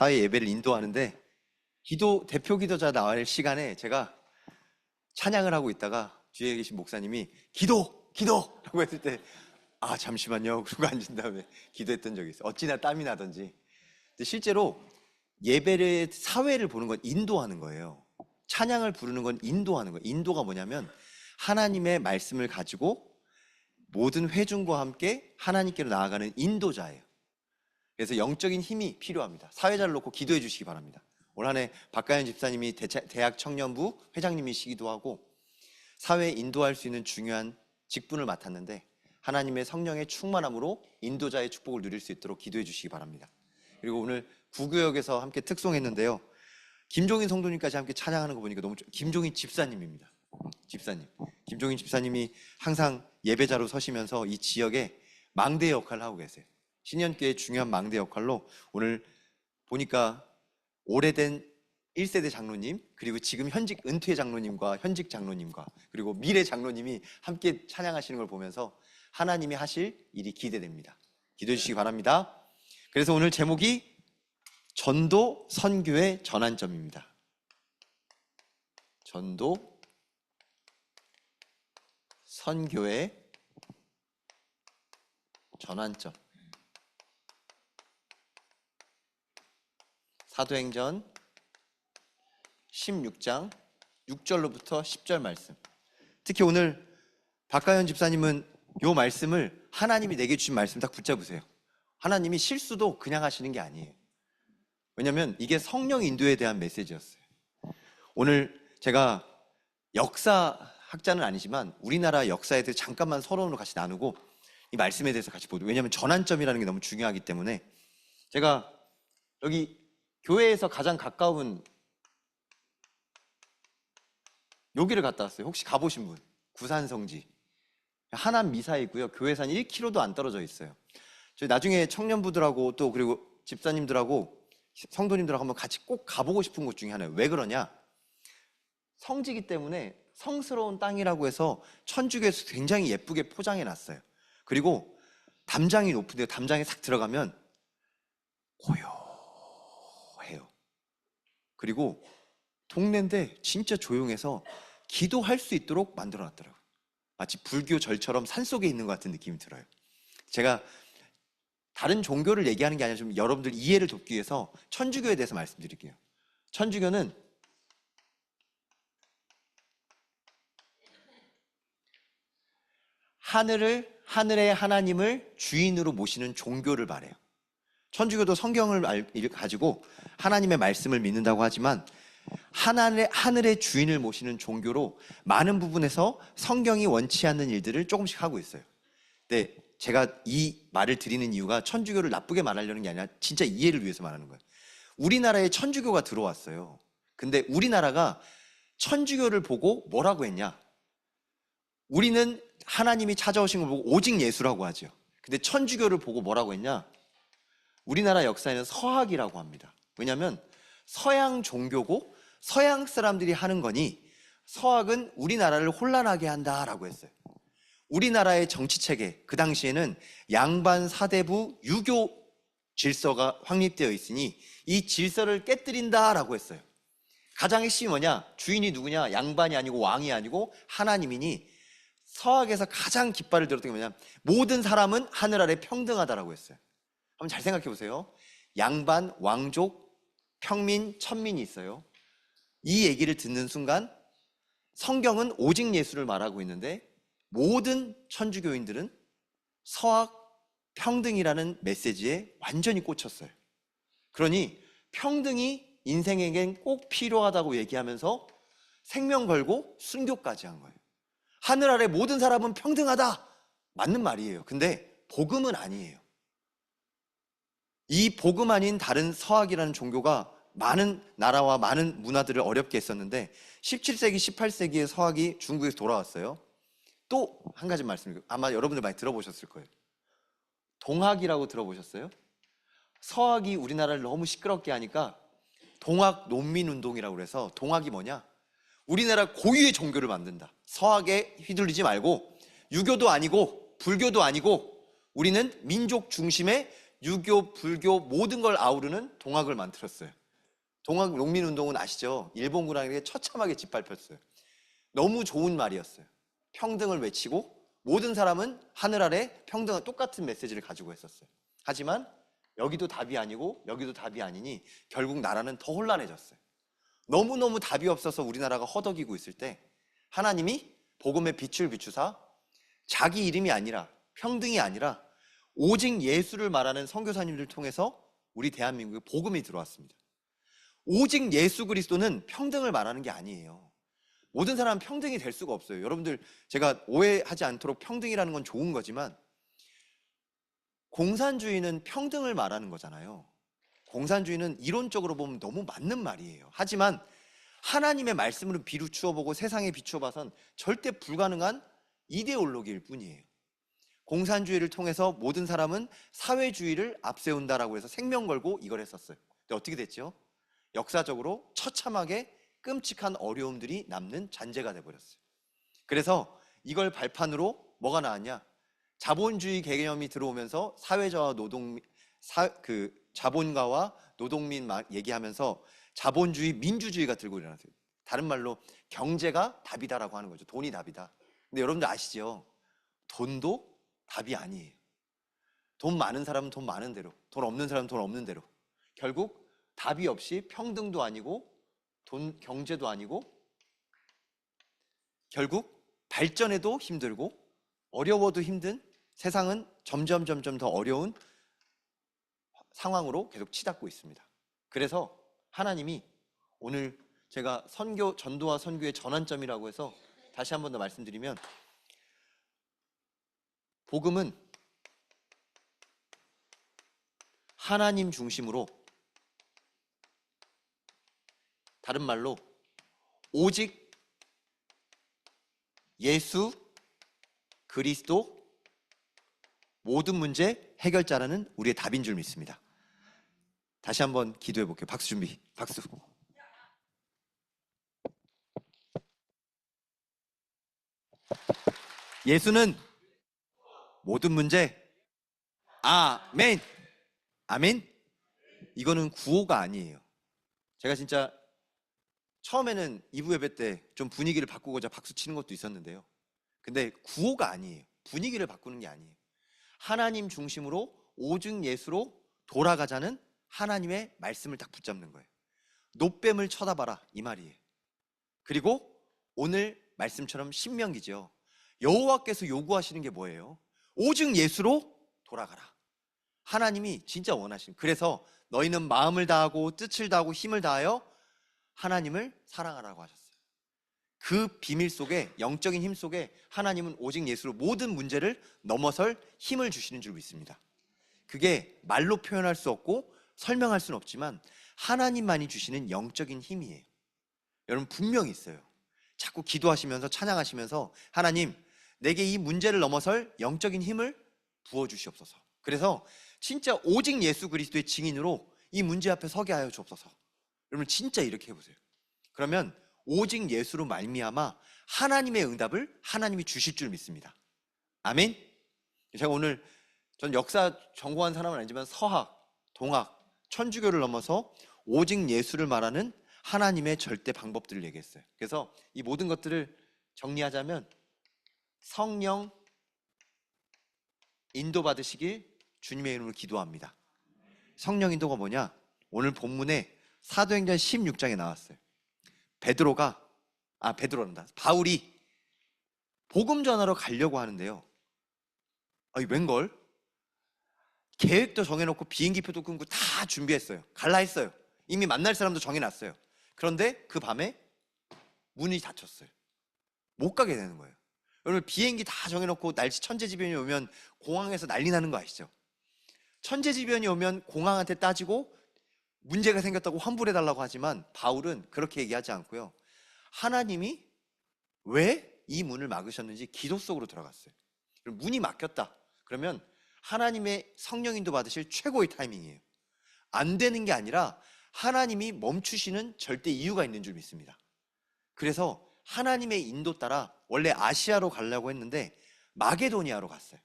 사회 예배를 인도하는데 대표 기도자 나올 시간에 제가 찬양을 하고 있다가 뒤에 계신 목사님이 기도라고 했을 때 잠시만요 그러고 앉은 다음에 기도했던 적이 있어요. 어찌나 땀이 나던지. 근데 실제로 예배를 사회를 보는 건 인도하는 거예요. 찬양을 부르는 건 인도하는 거예요. 인도가 뭐냐면 하나님의 말씀을 가지고 모든 회중과 함께 하나님께로 나아가는 인도자예요. 그래서 영적인 힘이 필요합니다. 사회자를 놓고 기도해 주시기 바랍니다. 올 한 해 박가연 집사님이 대학 청년부 회장님이시기도 하고 사회에 인도할 수 있는 중요한 직분을 맡았는데 하나님의 성령의 충만함으로 인도자의 축복을 누릴 수 있도록 기도해 주시기 바랍니다. 그리고 오늘 구구역에서 함께 특송했는데요. 김종인 성도님까지 함께 찬양하는 거 보니까 너무 김종인 집사님입니다. 집사님. 김종인 집사님이 항상 예배자로 서시면서 이 지역에 망대 역할을 하고 계세요. 신년교회의 중요한 망대 역할로 오늘 보니까 오래된 1세대 장로님 그리고 지금 현직 은퇴 장로님과 현직 장로님과 그리고 미래 장로님이 함께 찬양하시는 걸 보면서 하나님이 하실 일이 기대됩니다. 기도해 주시기 바랍니다. 그래서 오늘 제목이 전도 선교의 전환점입니다. 전도 선교의 전환점. 사도행전 16장 6절로부터 10절 말씀. 특히 오늘 박가연 집사님은 이 말씀을 하나님이 내게 주신 말씀 딱 붙잡으세요. 하나님이 실수도 그냥 하시는 게 아니에요. 왜냐하면 이게 성령 인도에 대한 메시지였어요. 오늘 제가 역사학자는 아니지만 우리나라 역사에 대해서 잠깐만 서론으로 같이 나누고 이 말씀에 대해서 같이 보도록. 왜냐하면 전환점이라는 게 너무 중요하기 때문에 제가 여기 교회에서 가장 가까운 여기를 갔다 왔어요. 혹시 가보신 분? 구산성지 하남 미사에 있고요. 교회에서 한 1km도 안 떨어져 있어요. 저희 나중에 청년부들하고 또 그리고 집사님들하고 성도님들하고 한번 같이 꼭 가보고 싶은 곳 중에 하나예요. 왜 그러냐? 성지기 때문에 성스러운 땅이라고 해서 천주교에서 굉장히 예쁘게 포장해 놨어요. 그리고 담장이 높은데 담장에 싹 들어가면 고요해요. 그리고 동네인데 진짜 조용해서 기도할 수 있도록 만들어 놨더라고요. 마치 불교 절처럼 산속에 있는 것 같은 느낌이 들어요. 제가 다른 종교를 얘기하는 게 아니라 좀 여러분들 이해를 돕기 위해서 천주교에 대해서 말씀드릴게요. 천주교는 하늘의 하나님을 주인으로 모시는 종교를 말해요. 천주교도 성경을 가지고 하나님의 말씀을 믿는다고 하지만 하늘의 주인을 모시는 종교로 많은 부분에서 성경이 원치 않는 일들을 조금씩 하고 있어요. 근데 제가 이 말을 드리는 이유가 천주교를 나쁘게 말하려는 게 아니라 진짜 이해를 위해서 말하는 거예요. 우리나라에 천주교가 들어왔어요. 근데 우리나라가 천주교를 보고 뭐라고 했냐? 우리는 하나님이 찾아오신 걸 보고 오직 예수라고 하죠. 근데 천주교를 보고 뭐라고 했냐? 우리나라 역사에는 서학이라고 합니다. 왜냐하면 서양 종교고 서양 사람들이 하는 거니 서학은 우리나라를 혼란하게 한다라고 했어요. 우리나라의 정치체계, 그 당시에는 양반 사대부 유교 질서가 확립되어 있으니 이 질서를 깨뜨린다라고 했어요. 가장 핵심이 뭐냐? 주인이 누구냐? 양반이 아니고 왕이 아니고 하나님이니 서학에서 가장 깃발을 들었던 게 뭐냐? 모든 사람은 하늘 아래 평등하다라고 했어요. 한번 잘 생각해 보세요. 양반, 왕족, 평민, 천민이 있어요. 이 얘기를 듣는 순간 성경은 오직 예수를 말하고 있는데 모든 천주교인들은 서학 평등이라는 메시지에 완전히 꽂혔어요. 그러니 평등이 인생에겐 꼭 필요하다고 얘기하면서 생명 걸고 순교까지 한 거예요. 하늘 아래 모든 사람은 평등하다. 맞는 말이에요. 근데 복음은 아니에요. 이 복음 아닌 다른 서학이라는 종교가 많은 나라와 많은 문화들을 어렵게 했었는데 17세기, 18세기에 서학이 중국에서 돌아왔어요. 또 한 가지 말씀드릴게요. 아마 여러분들 많이 들어보셨을 거예요. 동학이라고 들어보셨어요? 서학이 우리나라를 너무 시끄럽게 하니까 동학 농민운동이라고 그래서 동학이 뭐냐? 우리나라 고유의 종교를 만든다. 서학에 휘둘리지 말고 유교도 아니고 불교도 아니고 우리는 민족 중심의 유교, 불교 모든 걸 아우르는 동학을 만들었어요. 동학 농민운동은 아시죠? 일본군에게 처참하게 짓밟혔어요. 너무 좋은 말이었어요. 평등을 외치고 모든 사람은 하늘 아래 평등한 똑같은 메시지를 가지고 있었어요. 하지만 여기도 답이 아니고 여기도 답이 아니니 결국 나라는 더 혼란해졌어요. 너무너무 답이 없어서 우리나라가 허덕이고 있을 때 하나님이 복음의 빛을 비추사 자기 이름이 아니라 평등이 아니라 오직 예수를 말하는 선교사님들 통해서 우리 대한민국에 복음이 들어왔습니다. 오직 예수 그리스도는 평등을 말하는 게 아니에요. 모든 사람은 평등이 될 수가 없어요. 여러분들 제가 오해하지 않도록 평등이라는 건 좋은 거지만 공산주의는 평등을 말하는 거잖아요. 공산주의는 이론적으로 보면 너무 맞는 말이에요. 하지만 하나님의 말씀으로 비추어 보고 세상에 비추어 봐선 절대 불가능한 이데올로기일 뿐이에요. 공산주의를 통해서 모든 사람은 사회주의를 앞세운다라고 해서 생명 걸고 이걸 했었어요. 근데 어떻게 됐죠? 역사적으로 처참하게 끔찍한 어려움들이 남는 잔재가 돼버렸어요. 그래서 이걸 발판으로 뭐가 나왔냐? 자본주의 개념이 들어오면서 사회자와 자본가와 노동민 얘기하면서 자본주의, 민주주의가 들고 일어났어요. 다른 말로 경제가 답이다라고 하는 거죠. 돈이 답이다. 근데 여러분들 아시죠? 돈도 답이 아니에요. 돈 많은 사람은 돈 많은 대로, 돈 없는 사람은 돈 없는 대로. 결국 답이 없이 평등도 아니고 경제도 아니고 결국 발전해도 힘들고 어려워도 힘든 세상은 점점 더 어려운 상황으로 계속 치닫고 있습니다. 그래서 하나님이 오늘 제가 전도와 선교의 전환점이라고 해서 다시 한 번 더 말씀드리면 복음은 하나님 중심으로, 다른 말로 오직 예수 그리스도 모든 문제 해결자라는 우리의 답인 줄 믿습니다. 다시 한번 기도해 볼게요. 박수 준비. 박수. 예수는 모든 문제. 아멘. 아멘. 이거는 구호가 아니에요. 제가 진짜 처음에는 2부 예배 때 좀 분위기를 바꾸고자 박수 치는 것도 있었는데요. 근데 구호가 아니에요. 분위기를 바꾸는 게 아니에요. 하나님 중심으로 오직 예수로 돌아가자는 하나님의 말씀을 딱 붙잡는 거예요. 노뱀을 쳐다봐라 이 말이에요. 그리고 오늘 말씀처럼 신명기죠. 여호와께서 요구하시는 게 뭐예요? 오직 예수로 돌아가라. 하나님이 진짜 원하시는, 그래서 너희는 마음을 다하고 뜻을 다하고 힘을 다하여 하나님을 사랑하라고 하셨어요. 그 비밀 속에, 영적인 힘 속에 하나님은 오직 예수로 모든 문제를 넘어설 힘을 주시는 줄 믿습니다. 그게 말로 표현할 수 없고 설명할 수는 없지만 하나님만이 주시는 영적인 힘이에요. 여러분 분명히 있어요. 자꾸 기도하시면서 찬양하시면서 하나님 내게 이 문제를 넘어설 영적인 힘을 부어주시옵소서. 그래서 진짜 오직 예수 그리스도의 증인으로 이 문제 앞에 서게 하여 주옵소서. 여러분 진짜 이렇게 해보세요. 그러면 오직 예수로 말미암아 하나님의 응답을 하나님이 주실 줄 믿습니다. 아멘. 제가 오늘 전 역사 전공한 사람은 아니지만 서학, 동학, 천주교를 넘어서 오직 예수를 말하는 하나님의 절대 방법들을 얘기했어요. 그래서 이 모든 것들을 정리하자면 성령 인도받으시길 주님의 이름으로 기도합니다. 성령 인도가 뭐냐? 오늘 본문에 사도행전 16장에 나왔어요. 바울이 복음 전하러 가려고 하는데요. 웬걸? 계획도 정해놓고 비행기표도 끊고 다 준비했어요. 갈라 했어요. 이미 만날 사람도 정해놨어요. 그런데 그 밤에 문이 닫혔어요. 못 가게 되는 거예요. 여러분 비행기 다 정해놓고 날씨 천재지변이 오면 공항에서 난리 나는 거 아시죠? 천재지변이 오면 공항한테 따지고 문제가 생겼다고 환불해달라고 하지만 바울은 그렇게 얘기하지 않고요. 하나님이 왜 이 문을 막으셨는지 기도 속으로 들어갔어요. 문이 막혔다. 그러면 하나님의 성령 인도 받으실 최고의 타이밍이에요. 안 되는 게 아니라 하나님이 멈추시는 절대 이유가 있는 줄 믿습니다. 그래서 하나님의 인도 따라 원래 아시아로 가려고 했는데 마게도니아로 갔어요.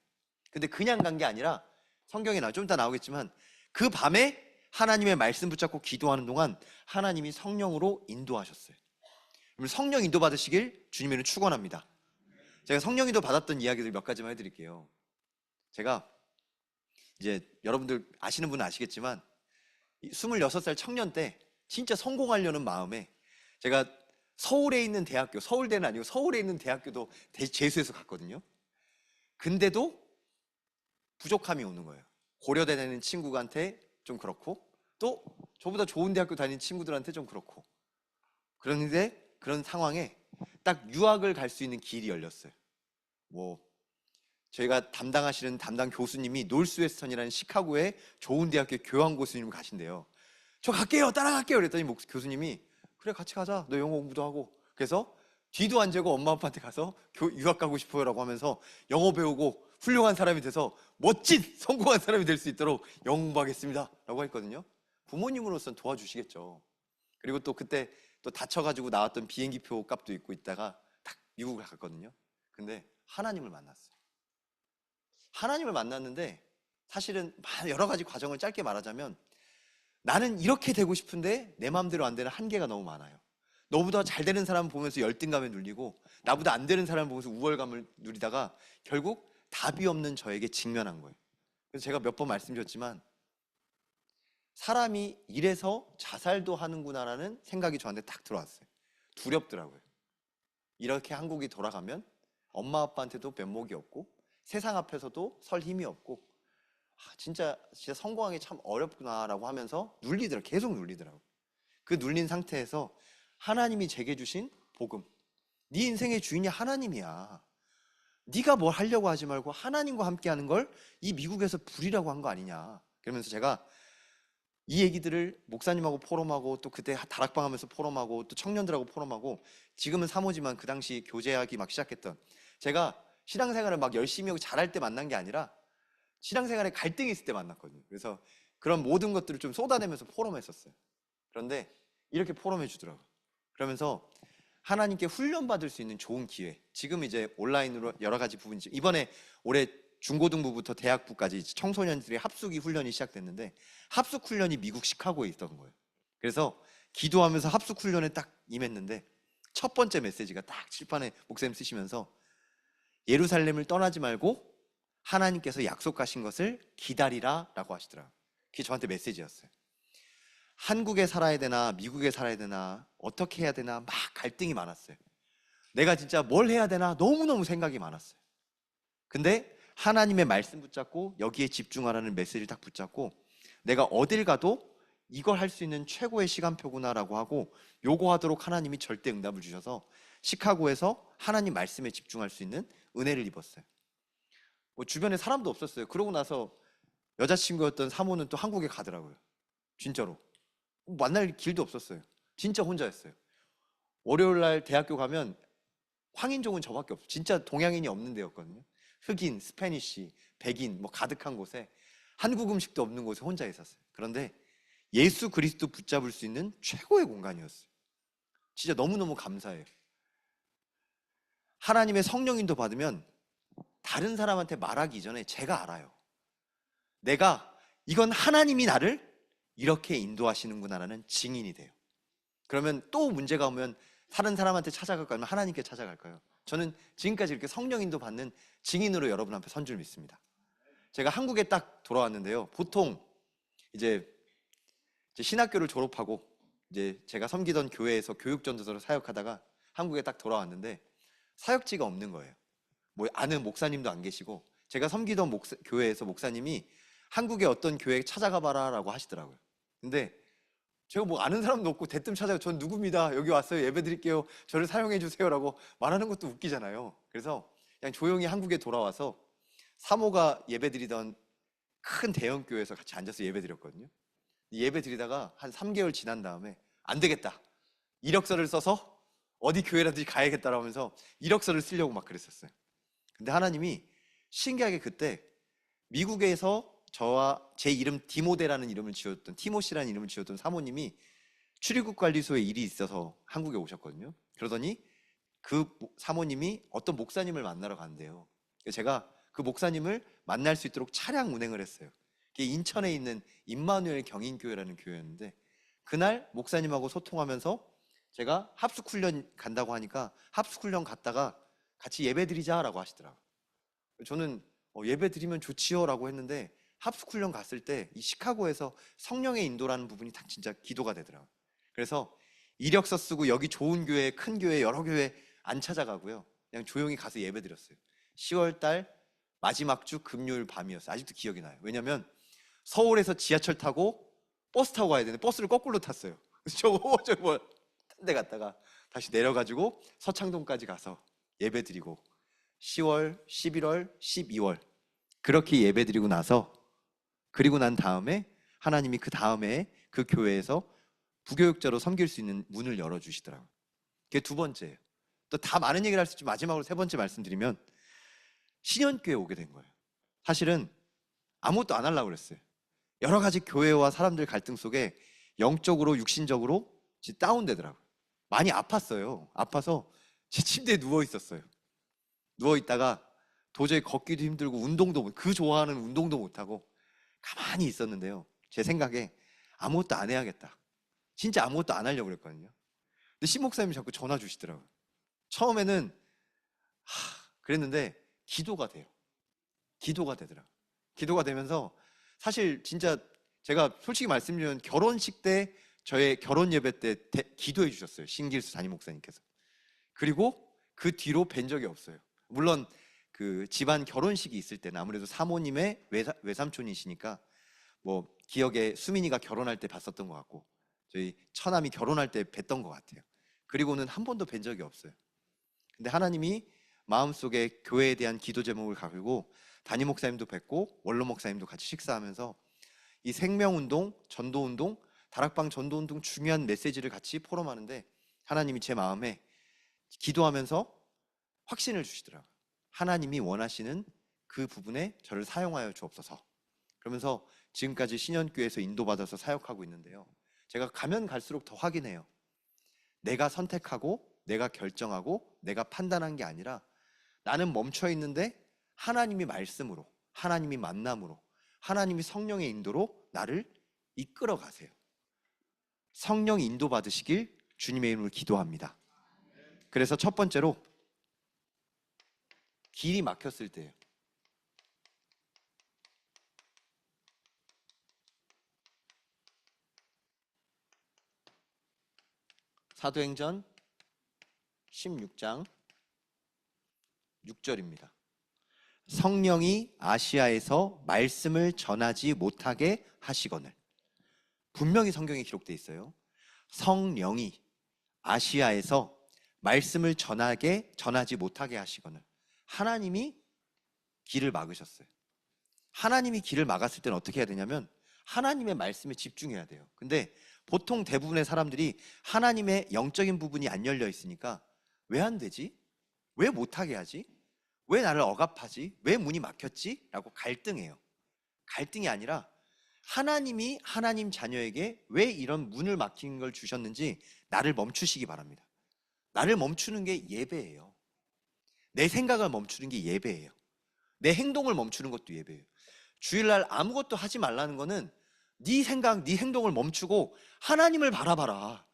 근데 그냥 간 게 아니라 성경에 좀 이따 나오겠지만 그 밤에 하나님의 말씀 붙잡고 기도하는 동안 하나님이 성령으로 인도하셨어요. 그럼 성령 인도 받으시길 주님에는 축원합니다. 제가 성령 인도 받았던 이야기들 몇 가지만 해드릴게요. 제가 이제 여러분들 아시는 분은 아시겠지만 26살 청년 때 진짜 성공하려는 마음에 제가 서울에 있는 대학교, 서울대는 아니고 서울에 있는 대학교도 재수해서 갔거든요. 근데도 부족함이 오는 거예요. 고려대 다니는 친구한테 좀 그렇고, 또 저보다 좋은 대학교 다니는 친구들한테 좀 그렇고, 그런데 그런 상황에 딱 유학을 갈 수 있는 길이 열렸어요. 저희가 담당하시는 담당 교수님이 노스웨스턴이라는 시카고의 좋은 대학교 교환 교수님 가신대요. 저 갈게요, 따라갈게요. 그랬더니 교수님이 그래, 같이 가자. 너 영어 공부도 하고. 그래서 뒤도 안 재고 엄마 아빠한테 가서 유학 가고 싶어요 라고 하면서 영어 배우고 훌륭한 사람이 돼서 멋진 성공한 사람이 될 수 있도록 영어 공부하겠습니다 라고 했거든요. 부모님으로서는 도와주시겠죠. 그리고 또 그때 또 다쳐가지고 나왔던 비행기표 값도 있고 있다가 딱 미국을 갔거든요. 근데 하나님을 만났어요. 하나님을 만났는데 사실은 여러 가지 과정을 짧게 말하자면, 나는 이렇게 되고 싶은데 내 마음대로 안 되는 한계가 너무 많아요. 너보다 잘 되는 사람 보면서 열등감에 눌리고 나보다 안 되는 사람 보면서 우월감을 누리다가 결국 답이 없는 저에게 직면한 거예요. 그래서 제가 몇 번 말씀드렸지만 사람이 이래서 자살도 하는구나라는 생각이 저한테 딱 들어왔어요. 두렵더라고요. 이렇게 한국이 돌아가면 엄마 아빠한테도 면목이 없고 세상 앞에서도 설 힘이 없고 진짜 성공하기 참 어렵구나라고 하면서 계속 눌리더라고요. 그 눌린 상태에서 하나님이 제게 주신 복음, 네 인생의 주인이 하나님이야. 네가 뭘 하려고 하지 말고 하나님과 함께 하는 걸 이 미국에서 부리라고 한 거 아니냐. 그러면서 제가 이 얘기들을 목사님하고 포럼하고, 또 그때 다락방 하면서 포럼하고, 또 청년들하고 포럼하고, 지금은 사모지만 그 당시 교제하기 막 시작했던, 제가 신앙생활을 막 열심히 하고 잘할 때 만난 게 아니라 신앙생활에 갈등이 있을 때 만났거든요. 그래서 그런 모든 것들을 좀 쏟아내면서 포럼했었어요. 그런데 이렇게 포럼해 주더라고요. 그러면서 하나님께 훈련받을 수 있는 좋은 기회, 지금 이제 온라인으로 여러 가지 부분이 이번에 올해 중고등부부터 대학부까지 청소년들의 합숙이 훈련이 시작됐는데, 합숙 훈련이 미국 시카고에 있던 거예요. 그래서 기도하면서 합숙 훈련에 딱 임했는데 첫 번째 메시지가 딱 칠판에 목사님 쓰시면서 예루살렘을 떠나지 말고 하나님께서 약속하신 것을 기다리라 라고 하시더라고요. 그게 저한테 메시지였어요. 한국에 살아야 되나 미국에 살아야 되나 어떻게 해야 되나 막 갈등이 많았어요. 내가 진짜 뭘 해야 되나 너무너무 생각이 많았어요. 근데 하나님의 말씀 붙잡고 여기에 집중하라는 메시지를 딱 붙잡고, 내가 어딜 가도 이걸 할 수 있는 최고의 시간표구나라고 하고 요거 하도록 하나님이 절대 응답을 주셔서 시카고에서 하나님 말씀에 집중할 수 있는 은혜를 입었어요. 주변에 사람도 없었어요. 그러고 나서 여자친구였던 사모는 또 한국에 가더라고요. 진짜로 만날 길도 없었어요. 진짜 혼자였어요. 월요일날 대학교 가면 황인종은 저밖에 없어요. 진짜 동양인이 없는 데였거든요. 흑인, 스페니쉬, 백인 가득한 곳에, 한국 음식도 없는 곳에 혼자 있었어요. 그런데 예수 그리스도 붙잡을 수 있는 최고의 공간이었어요. 진짜 너무너무 감사해요. 하나님의 성령인도 받으면 다른 사람한테 말하기 전에 제가 알아요. 내가 이건 하나님이 나를 이렇게 인도하시는구나라는 증인이 돼요. 그러면 또 문제가 오면 다른 사람한테 찾아갈까요? 아니면 하나님께 찾아갈까요? 저는 지금까지 이렇게 성령인도 받는 증인으로 여러분 앞에 선 줄 믿습니다. 제가 한국에 딱 돌아왔는데요. 보통 이제 신학교를 졸업하고 이제 제가 섬기던 교회에서 교육전도사로 사역하다가 한국에 딱 돌아왔는데 사역지가 없는 거예요. 아는 목사님도 안 계시고, 제가 섬기던 교회에서 목사님이 한국의 어떤 교회에 찾아가 봐라 라고 하시더라고요. 근데 제가 아는 사람도 없고 대뜸 찾아가, 전 누굽니다, 여기 왔어요, 예배 드릴게요, 저를 사용해 주세요 라고 말하는 것도 웃기잖아요. 그래서 그냥 조용히 한국에 돌아와서 사모가 예배 드리던 큰 대형 교회에서 같이 앉아서 예배 드렸거든요. 예배 드리다가 한 3개월 지난 다음에 안 되겠다, 이력서를 써서 어디 교회라든지 가야겠다라고 하면서 이력서를 쓰려고 막 그랬었어요. 근데 하나님이 신기하게 그때 미국에서 저와 제 이름 디모데라는 이름을 지었던, 티모시라는 이름을 지었던 사모님이 출입국 관리소에 일이 있어서 한국에 오셨거든요. 그러더니 그 사모님이 어떤 목사님을 만나러 간대요. 제가 그 목사님을 만날 수 있도록 차량 운행을 했어요. 이게 인천에 있는 임마누엘 경인교회라는 교회였는데, 그날 목사님하고 소통하면서 제가 합숙훈련 간다고 하니까 합숙훈련 갔다가 같이 예배 드리자라고 하시더라고요. 저는 예배 드리면 좋지요 라고 했는데, 합숙훈련 갔을 때 이 시카고에서 성령의 인도라는 부분이 딱 진짜 기도가 되더라고요. 그래서 이력서 쓰고 여기 좋은 교회, 큰 교회, 여러 교회 안 찾아가고요, 그냥 조용히 가서 예배 드렸어요. 10월 달 마지막 주 금요일 밤이었어요. 아직도 기억이 나요. 왜냐면 서울에서 지하철 타고 버스 타고 가야 되는데 버스를 거꾸로 탔어요. 그래서 저거 딴 데 갔다가 다시 내려가지고 서창동까지 가서 예배 드리고 10월, 11월, 12월 그렇게 예배 드리고 나서, 그리고 난 다음에 하나님이 그 다음에 그 교회에서 부교육자로 섬길 수 있는 문을 열어주시더라고요. 그게 두 번째예요. 또 다 많은 얘기를 할 수 있지만 마지막으로 세 번째 말씀드리면, 신현교회에 오게 된 거예요. 사실은 아무것도 안 하려고 그랬어요. 여러 가지 교회와 사람들 갈등 속에 영적으로 육신적으로 다운되더라고요. 많이 아팠어요. 아파서 제 침대에 누워 있었어요. 누워 있다가 도저히 걷기도 힘들고 그 좋아하는 운동도 못하고 가만히 있었는데요, 제 생각에 아무것도 안 해야겠다, 진짜 아무것도 안 하려고 그랬거든요. 근데 신 목사님이 자꾸 전화 주시더라고요. 처음에는 그랬는데 기도가 돼요. 기도가 되더라고요. 기도가 되면서 사실 진짜 제가 솔직히 말씀드리면 결혼식 때 저의 결혼 예배 때 기도해 주셨어요, 신길수 담임 목사님께서. 그리고 그 뒤로 뵌 적이 없어요. 물론 그 집안 결혼식이 있을 때는 아무래도 사모님의 외삼촌이시니까 뭐 기억에 수민이가 결혼할 때 봤었던 것 같고, 저희 처남이 결혼할 때 뵀던 것 같아요. 그리고는 한 번도 뵌 적이 없어요. 근데 하나님이 마음속에 교회에 대한 기도 제목을 가지고 담임 목사님도 뵙고 원로 목사님도 같이 식사하면서 이 생명운동, 전도운동, 다락방 전도운동 중요한 메시지를 같이 포럼하는데, 하나님이 제 마음에 기도하면서 확신을 주시더라고요. 하나님이 원하시는 그 부분에 저를 사용하여 주옵소서. 그러면서 지금까지 신현교회에서 인도받아서 사역하고 있는데요, 제가 가면 갈수록 더 확인해요. 내가 선택하고 내가 결정하고 내가 판단한 게 아니라 나는 멈춰 있는데 하나님이 말씀으로, 하나님이 만남으로, 하나님이 성령의 인도로 나를 이끌어 가세요. 성령 인도 받으시길 주님의 이름으로 기도합니다. 그래서 첫 번째로 길이 막혔을 때예요. 사도행전 16장 6절입니다. 성령이 아시아에서 말씀을 전하지 못하게 하시거늘. 분명히 성경에 기록되어 있어요. 성령이 아시아에서 말씀을 전하지 못하게 하시거늘. 하나님이 길을 막으셨어요. 하나님이 길을 막았을 때는 어떻게 해야 되냐면 하나님의 말씀에 집중해야 돼요. 근데 보통 대부분의 사람들이 하나님의 영적인 부분이 안 열려 있으니까 왜 안 되지? 왜 못하게 하지? 왜 나를 억압하지? 왜 문이 막혔지? 라고 갈등해요. 갈등이 아니라 하나님이 하나님 자녀에게 왜 이런 문을 막힌 걸 주셨는지 나를 멈추시기 바랍니다. 나를 멈추는 게 예배예요. 내 생각을 멈추는 게 예배예요. 내 행동을 멈추는 것도 예배예요. 주일날 아무것도 하지 말라는 거는 네 생각, 네 행동을 멈추고 하나님을 바라봐라.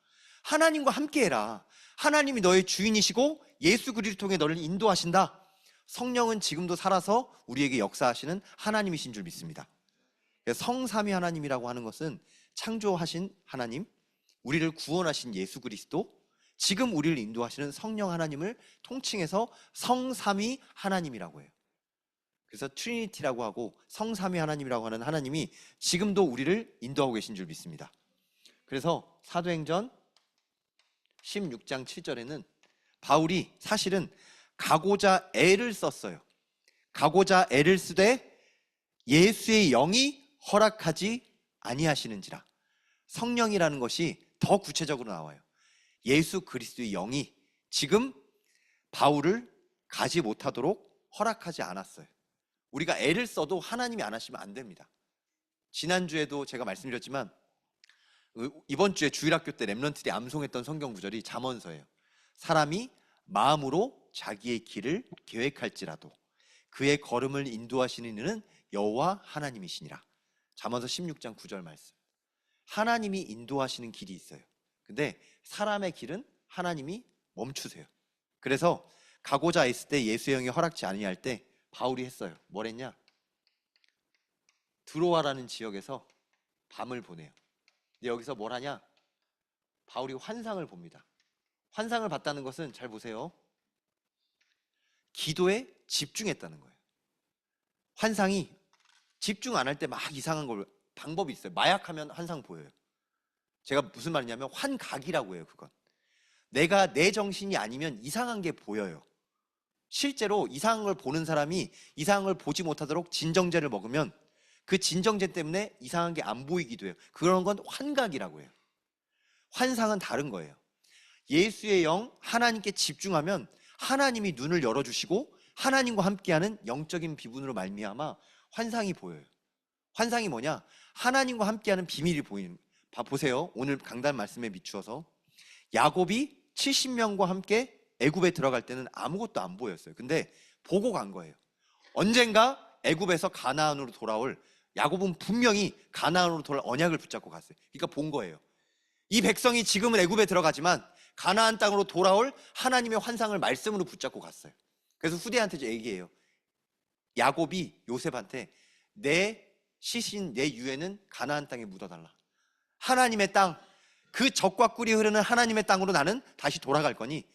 하나님과 함께해라. 하나님이 너의 주인이시고 예수 그리스도를 통해 너를 인도하신다. 성령은 지금도 살아서 우리에게 역사하시는 하나님이신 줄 믿습니다. 성삼위 하나님이라고 하는 것은 창조하신 하나님, 우리를 구원하신 예수 그리스도, 지금 우리를 인도하시는 성령 하나님을 통칭해서 성삼위 하나님이라고 해요. 그래서 트리니티라고 하고 성삼위 하나님이라고 하는 하나님이 지금도 우리를 인도하고 계신 줄 믿습니다. 그래서 사도행전 16장 7절에는 바울이 사실은 가고자 애를 썼어요. 가고자 애를 쓰되 예수의 영이 허락하지 아니하시는지라. 성령이라는 것이 더 구체적으로 나와요. 예수 그리스도의 영이 지금 바울을 가지 못하도록 허락하지 않았어요. 우리가 애를 써도 하나님이 안 하시면 안 됩니다. 지난주에도 제가 말씀드렸지만 이번 주에 주일학교 때 렘넌트들이 암송했던 성경 구절이 잠언서예요. 사람이 마음으로 자기의 길을 계획할지라도 그의 걸음을 인도하시는 이는 여호와 하나님이시니라. 잠언서 16장 9절 말씀. 하나님이 인도하시는 길이 있어요. 근데 사람의 길은 하나님이 멈추세요. 그래서 가고자 했을 때 예수의 영이 허락지 아니할 때 바울이 했어요. 뭘 했냐? 드로아라는 지역에서 밤을 보내요. 근데 여기서 뭘 하냐? 바울이 환상을 봅니다. 환상을 봤다는 것은 잘 보세요. 기도에 집중했다는 거예요. 환상이 집중 안 할 때 막 이상한 걸 방법이 있어요. 마약하면 환상 보여요. 제가 무슨 말이냐면 환각이라고 해요. 그건 내가 내 정신이 아니면 이상한 게 보여요. 실제로 이상한 걸 보는 사람이 이상한 걸 보지 못하도록 진정제를 먹으면 그 진정제 때문에 이상한 게 안 보이기도 해요. 그런 건 환각이라고 해요. 환상은 다른 거예요. 예수의 영, 하나님께 집중하면 하나님이 눈을 열어주시고 하나님과 함께하는 영적인 비분으로 말미암아 환상이 보여요. 환상이 뭐냐? 하나님과 함께하는 비밀이 보이는. 보세요. 오늘 강단 말씀에 비추어서 야곱이 70명과 함께 애굽에 들어갈 때는 아무것도 안 보였어요. 근데 보고 간 거예요. 언젠가 애굽에서 가나안으로 돌아올, 야곱은 분명히 가나안으로 돌아올 언약을 붙잡고 갔어요. 그러니까 본 거예요. 이 백성이 지금은 애굽에 들어가지만 가나안 땅으로 돌아올 하나님의 환상을 말씀으로 붙잡고 갔어요. 그래서 후대한테 얘기해요. 야곱이 요셉한테 내 시신, 내 유해는 가나안 땅에 묻어달라. 하나님의 땅, 그 젖과 꿀이 흐르는 하나님의 땅으로 나는 다시 돌아갈 거니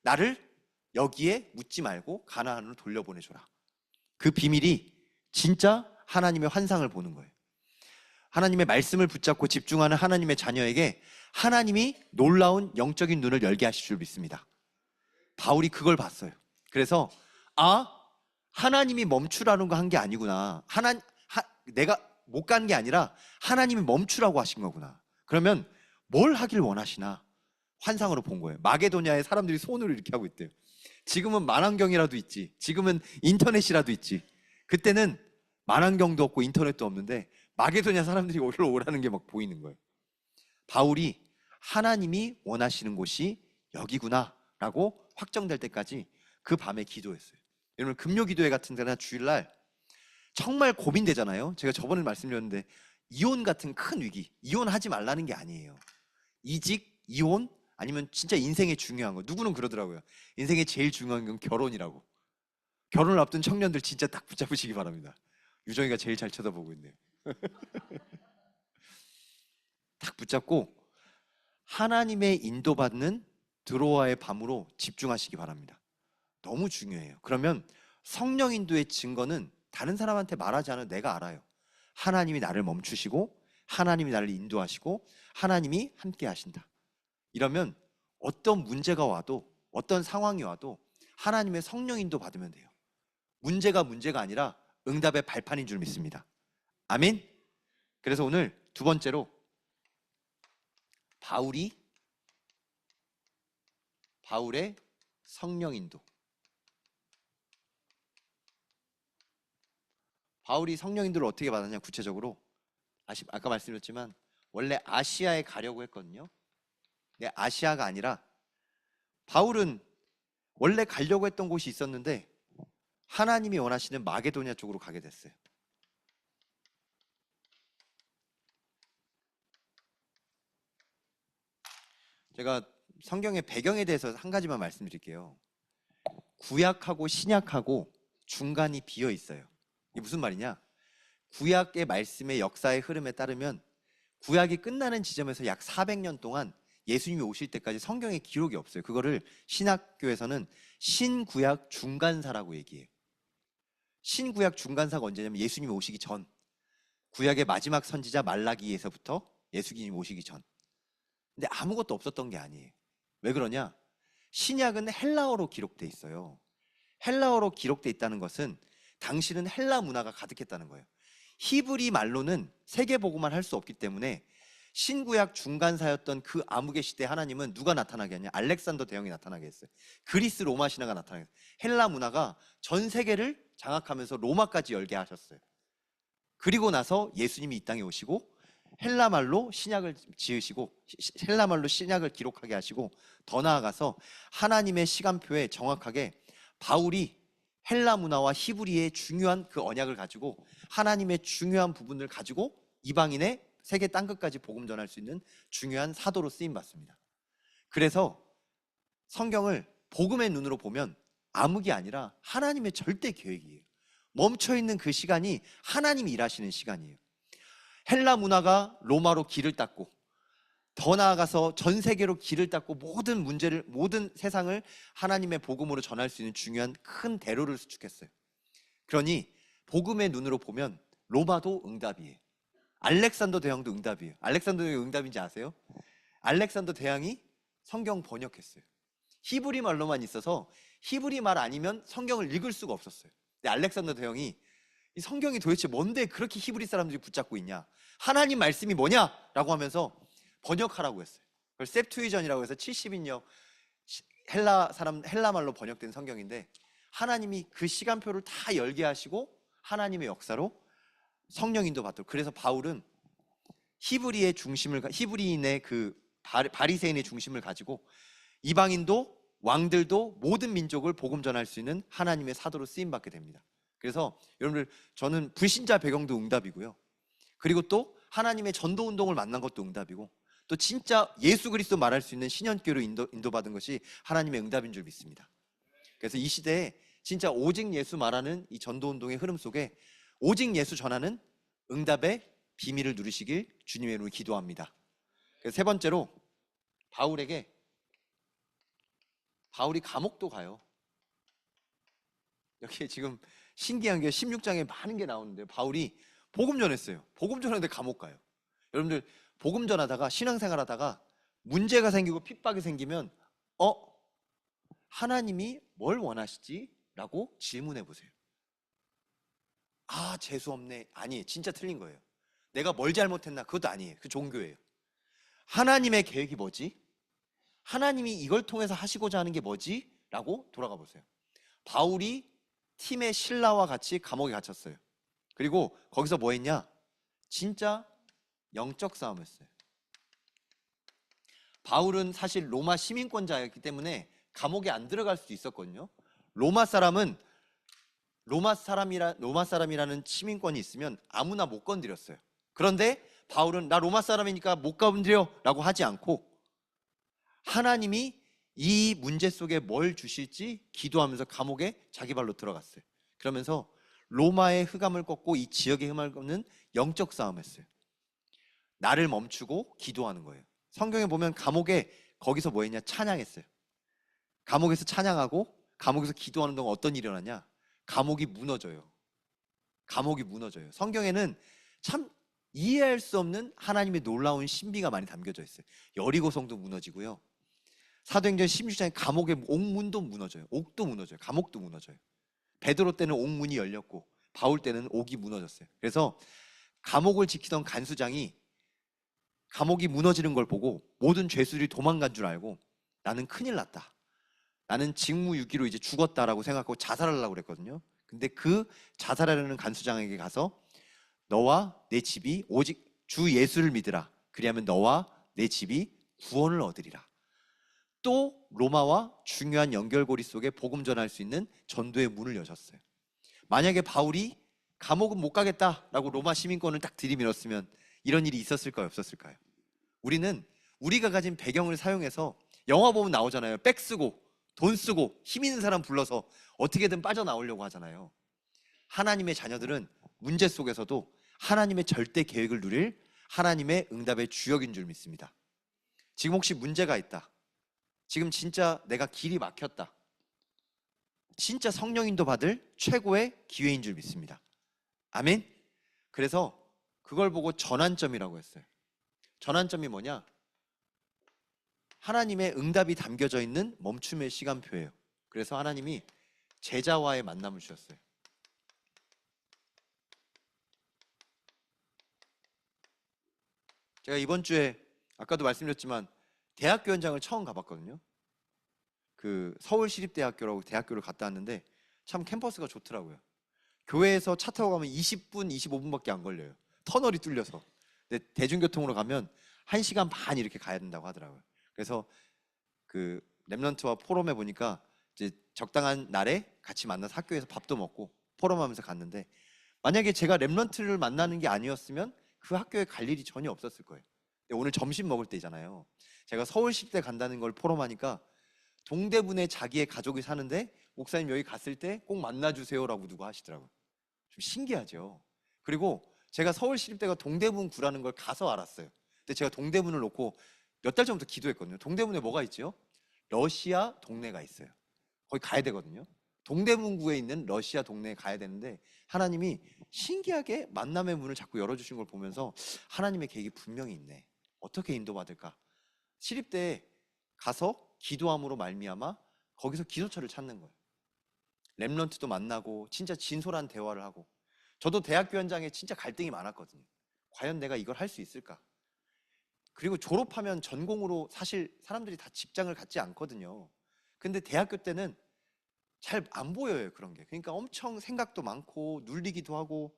나를 여기에 묻지 말고 가나안으로 돌려보내줘라. 그 비밀이 진짜 하나님의 환상을 보는 거예요. 하나님의 말씀을 붙잡고 집중하는 하나님의 자녀에게 하나님이 놀라운 영적인 눈을 열게 하실 줄 믿습니다. 바울이 그걸 봤어요. 그래서 하나님이 멈추라는 거 한 게 아니구나. 내가 못 간 게 아니라 하나님이 멈추라고 하신 거구나. 그러면 뭘 하길 원하시나? 환상으로 본 거예요. 마게도냐에 사람들이 손으로 이렇게 하고 있대요. 지금은 만환경이라도 있지. 지금은 인터넷이라도 있지. 그때는 만환경도 없고 인터넷도 없는데 마게도냐 사람들이 오라는 게 막 보이는 거예요. 바울이 하나님이 원하시는 곳이 여기구나 라고 확정될 때까지 그 밤에 기도했어요. 여러분 금요 기도회 같은 데나 주일날 정말 고민되잖아요. 제가 저번에 말씀드렸는데 이혼 같은 큰 위기, 이혼하지 말라는 게 아니에요. 이직, 이혼, 아니면 진짜 인생에 중요한 거. 누구는 그러더라고요. 인생에 제일 중요한 건 결혼이라고. 결혼을 앞둔 청년들 진짜 딱 붙잡으시기 바랍니다. 유정이가 제일 잘 쳐다보고 있네요. 딱 붙잡고 하나님의 인도받는 드로아의 밤으로 집중하시기 바랍니다. 너무 중요해요. 그러면 성령 인도의 증거는 다른 사람한테 말하지 않아도 내가 알아요. 하나님이 나를 멈추시고 하나님이 나를 인도하시고 하나님이 함께 하신다. 이러면 어떤 문제가 와도 어떤 상황이 와도 하나님의 성령 인도 받으면 돼요. 문제가 아니라 응답의 발판인 줄 믿습니다. 아멘. 그래서 오늘 두 번째로 바울의 성령 인도. 바울이 성령 인도를 어떻게 받았냐? 구체적으로 아까 말씀드렸지만 원래 아시아에 가려고 했거든요. 근데 아시아가 아니라 바울은 원래 가려고 했던 곳이 있었는데 하나님이 원하시는 마게도냐 쪽으로 가게 됐어요. 제가 성경의 배경에 대해서 한 가지만 말씀드릴게요. 구약하고 신약하고 중간이 비어 있어요. 이게 무슨 말이냐? 구약의 말씀의 역사의 흐름에 따르면 구약이 끝나는 지점에서 약 400년 동안 예수님이 오실 때까지 성경에 기록이 없어요. 그거를 신학교에서는 신구약 중간사라고 얘기해요. 신구약 중간사가 언제냐면 예수님이 오시기 전, 구약의 마지막 선지자 말라기에서부터 예수님이 오시기 전. 근데 아무것도 없었던 게 아니에요. 왜 그러냐? 신약은 헬라어로 기록돼 있어요. 헬라어로 기록돼 있다는 것은 당시는 헬라 문화가 가득했다는 거예요. 히브리 말로는 세계복음만 할 수 없기 때문에 신구약 중간사였던 그 암흑의 시대 하나님은 누가 나타나게 하냐? 알렉산더 대왕이 나타나게 했어요. 그리스 로마 신화가 나타나게 했어요. 헬라 문화가 전 세계를 장악하면서 로마까지 열게 하셨어요. 그리고 나서 예수님이 이 땅에 오시고 헬라말로 신약을 지으시고 헬라말로 신약을 기록하게 하시고 더 나아가서 하나님의 시간표에 정확하게 바울이 헬라 문화와 히브리의 중요한 그 언약을 가지고 하나님의 중요한 부분을 가지고 이방인의 세계 땅끝까지 복음 전할 수 있는 중요한 사도로 쓰임 받습니다. 그래서 성경을 복음의 눈으로 보면 암흑이 아니라 하나님의 절대 계획이에요. 멈춰있는 그 시간이 하나님이 일하시는 시간이에요. 헬라 문화가 로마로 길을 닦고 더 나아가서 전 세계로 길을 닦고 모든 세상을 하나님의 복음으로 전할 수 있는 중요한 큰 대로를 수축했어요. 그러니 복음의 눈으로 보면 로마도 응답이에요. 알렉산더 대왕도 응답이에요. 알렉산더 대왕이 응답인지 아세요? 알렉산더 대왕이 성경 번역했어요. 히브리 말로만 있어서 히브리 말 아니면 성경을 읽을 수가 없었어요. 근데 알렉산더 대왕이 이 성경이 도대체 뭔데 그렇게 히브리 사람들이 붙잡고 있냐, 하나님 말씀이 뭐냐라고 하면서 번역하라고 했어요. 그걸 셉투이전이라고 해서 70인역 헬라 말로 번역된 성경인데, 하나님이 그 시간표를 다 열게 하시고 하나님의 역사로 성령 인도 받도록. 그래서 바울은 히브리인의 그 바리새인의 중심을 가지고 이방인도 왕들도 모든 민족을 복음 전할 수 있는 하나님의 사도로 쓰임 받게 됩니다. 그래서 여러분들, 저는 불신자 배경도 응답이고요. 그리고 또 하나님의 전도 운동을 만난 것도 응답이고, 또 진짜 예수 그리스도 말할 수 있는 신현교로 인도받은 것이 하나님의 응답인 줄 믿습니다. 그래서 이 시대에 진짜 오직 예수 말하는 이 전도 운동의 흐름 속에 오직 예수 전하는 응답의 비밀을 누리시길 주님의 이름으로 기도합니다. 그래서 세 번째로, 바울이 감옥도 가요. 여기 지금 신기한 게 16장에 많은 게 나오는데, 바울이 복음 전했어요. 복음 전하는데 감옥 가요. 여러분들, 복음 전하다가 신앙생활 하다가 문제가 생기고 핍박이 생기면 하나님이 뭘 원하시지? 라고 질문해 보세요. 아, 재수없네. 아니, 진짜 틀린 거예요. 내가 뭘 잘못했나? 그것도 아니에요. 그 종교예요. 하나님의 계획이 뭐지? 하나님이 이걸 통해서 하시고자 하는 게 뭐지? 라고 돌아가 보세요. 바울이 팀의 신라와 같이 감옥에 갇혔어요. 그리고 거기서 뭐 했냐? 진짜 영적 싸움을 했어요. 바울은 사실 로마 시민권자였기 때문에 감옥에 안 들어갈 수도 있었거든요. 로마 사람이라는 시민권이 있으면 아무나 못 건드렸어요. 그런데 바울은 나 로마 사람이니까 못 건드려 라고 하지 않고, 하나님이 이 문제 속에 뭘 주실지 기도하면서 감옥에 자기 발로 들어갔어요. 그러면서 로마의 흑암을 꺾고 이 지역의 흑암을 꺾는 영적 싸움을 했어요. 나를 멈추고 기도하는 거예요. 성경에 보면 거기서 뭐 했냐? 찬양했어요. 감옥에서 찬양하고 감옥에서 기도하는 동안 어떤 일이 일어나냐? 감옥이 무너져요. 성경에는 참 이해할 수 없는 하나님의 놀라운 신비가 많이 담겨져 있어요. 여리고 성도 무너지고요. 사도행전 16장에 감옥의 옥문도 무너져요. 옥도 무너져요. 감옥도 무너져요. 베드로 때는 옥문이 열렸고 바울 때는 옥이 무너졌어요. 그래서 감옥을 지키던 간수장이 감옥이 무너지는 걸 보고 모든 죄수들이 도망간 줄 알고, 나는 큰일 났다, 나는 직무유기로 이제 죽었다라고 생각하고 자살하려고 그랬거든요. 근데 그 자살하려는 간수장에게 가서 너와 내 집이 오직 주 예수를 믿으라, 그리하면 너와 내 집이 구원을 얻으리라. 또 로마와 중요한 연결고리 속에 복음 전할 수 있는 전도의 문을 여셨어요. 만약에 바울이 감옥은 못 가겠다라고 로마 시민권을 딱 들이밀었으면 이런 일이 있었을까요? 없었을까요? 우리는 우리가 가진 배경을 사용해서, 영화 보면 나오잖아요. 백 쓰고 돈 쓰고 힘 있는 사람 불러서 어떻게든 빠져나오려고 하잖아요. 하나님의 자녀들은 문제 속에서도 하나님의 절대 계획을 누릴 하나님의 응답의 주역인 줄 믿습니다. 지금 혹시 문제가 있다, 지금 진짜 내가 길이 막혔다, 진짜 성령인도 받을 최고의 기회인 줄 믿습니다. 아멘. 그래서 그걸 보고 전환점이라고 했어요. 전환점이 뭐냐? 하나님의 응답이 담겨져 있는 멈춤의 시간표예요. 그래서 하나님이 제자와의 만남을 주셨어요. 제가 이번 주에 아까도 말씀드렸지만 대학교 현장을 처음 가봤거든요. 그 서울시립대학교라고 대학교를 갔다 왔는데 참 캠퍼스가 좋더라고요. 교회에서 차 타고 가면 20분, 25분밖에 안 걸려요. 터널이 뚫려서. 근데 대중교통으로 가면 1시간 반 이렇게 가야 된다고 하더라고요. 그래서 그 렘넌트와 포럼에 보니까 이제 적당한 날에 같이 만나서 학교에서 밥도 먹고 포럼하면서 갔는데, 만약에 제가 랩런트를 만나는 게 아니었으면 그 학교에 갈 일이 전혀 없었을 거예요. 근데 오늘 점심 먹을 때잖아요. 제가 서울 10대 간다는 걸 포럼하니까 동대문에 자기의 가족이 사는데 목사님 여기 갔을 때 꼭 만나주세요라고 누가 하시더라고요. 좀 신기하죠. 그리고 제가 서울 시립대가 동대문 구라는 걸 가서 알았어요. 근데 제가 동대문을 놓고 몇 달 전부터 기도했거든요. 동대문에 뭐가 있죠? 러시아 동네가 있어요. 거기 가야 되거든요. 동대문구에 있는 러시아 동네에 가야 되는데 하나님이 신기하게 만남의 문을 자꾸 열어주신 걸 보면서 하나님의 계획이 분명히 있네. 어떻게 인도받을까? 시립대에 가서 기도함으로 말미암아 거기서 기도처를 찾는 거예요. 랩런트도 만나고 진짜 진솔한 대화를 하고, 저도 대학교 현장에 진짜 갈등이 많았거든요. 과연 내가 이걸 할 수 있을까? 그리고 졸업하면 전공으로 사실 사람들이 다 직장을 갖지 않거든요. 근데 대학교 때는 잘 안 보여요, 그런 게. 그러니까 엄청 생각도 많고 눌리기도 하고,